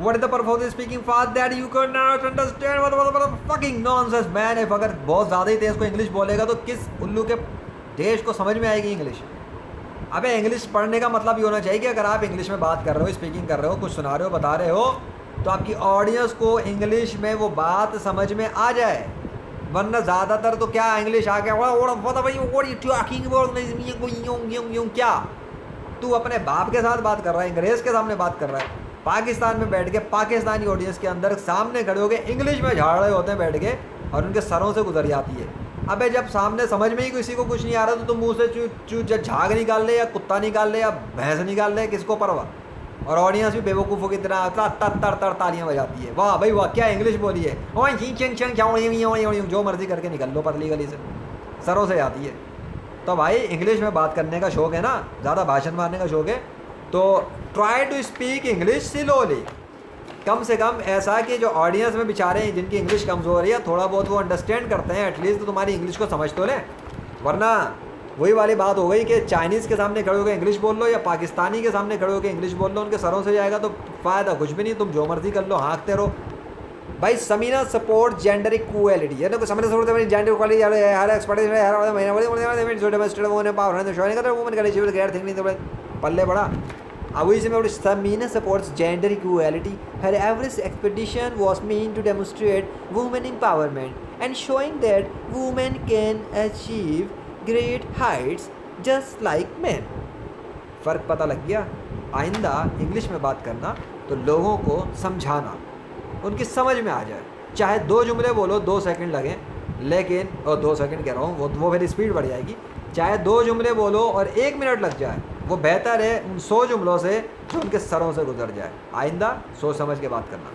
What is the purpose of speaking fast that you could not understand? What fucking nonsense man. If अगर बहुत ज़्यादा ही तेज़ को English बोलेगा तो किस उल्लू के देश को समझ में आएगी इंग्लिश? अबे इंग्लिश पढ़ने का मतलब ये होना चाहिए कि अगर आप इंग्लिश में बात कर रहे हो, स्पीकिंग कर रहे हो, कुछ सुना रहे हो, बता रहे हो, तो आपकी ऑडियंस को इंग्लिश में वो बात समझ में आ जाए। वरना ज़्यादातर तो क्या इंग्लिश आ गया क्या तू अपने बाप के साथ बात कर रहा है, अंग्रेज़ के सामने बात कर रहा है, पाकिस्तान में बैठ के पाकिस्तानी ऑडियंस के अंदर सामने खड़े होकर इंग्लिश में झाड़ रहे होते हैं बैठ के और उनके सरों से गुजर जाती है। अबे जब सामने समझ में ही किसी को कुछ नहीं आ रहा तो तुम मुंह से चू झाग निकाल ले या कुत्ता निकाल ले या भैंस निकाल ले, किसको परवाह। और ऑडियंस भी बेवकूफ़ों की तरह तर तालियां बजाती है, वाह भाई वाह क्या इंग्लिश बोली है, जो मर्जी करके निकल लो पतली गली से, सरों से आती है। तो भाई इंग्लिश में बात करने का शौक़ है ना, ज़्यादा भाषण मारने का शौक़ है तो try to speak English slowly. कम से कम ऐसा कि जो ऑडियंस में बेचारे हैं जिनकी इंग्लिश कमज़ोर है, थोड़ा बहुत वो अंडरस्टैंड करते हैं एटलीस्ट, तो तुम्हारी इंग्लिश को समझ तो लें। वरना वही वाली बात हो गई कि चाइनीज़ के सामने खड़े होकर इंग्लिश बोल लो या पाकिस्तानी के सामने खड़े होकर इंग्लिश बोल लो, उनके सरों से जाएगा तो फ़ायदा कुछ भी नहीं, तुम जो मर्जी कर लो, हाँकते रहो। भाई समीना सपोर्ट जेंडर इक्वालिटी है ना, समीना सपोर्ट जेंडर इक्वालिटी हर एक्सपर्ट पल्ले बड़ा अब इसी में Samina supports gender equality. Her average expedition was meant to demonstrate women empowerment and showing that women can achieve great heights just like men. फ़र्क पता लग गया? आइंदा इंग्लिश में बात करना तो लोगों को समझाना, उनकी समझ में आ जाए। चाहे 2 जुमले बोलो 2 सेकंड लगें, लेकिन और 2 सेकंड कह रहा हूँ वो फिर स्पीड बढ़ जाएगी। चाहे 2 जुमले बोलो और 1 मिनट लग जाए, वो बेहतर है उन 100 जुमलों से जो उनके सरों से गुजर जाए। आइंदा सोच समझ के बात करना।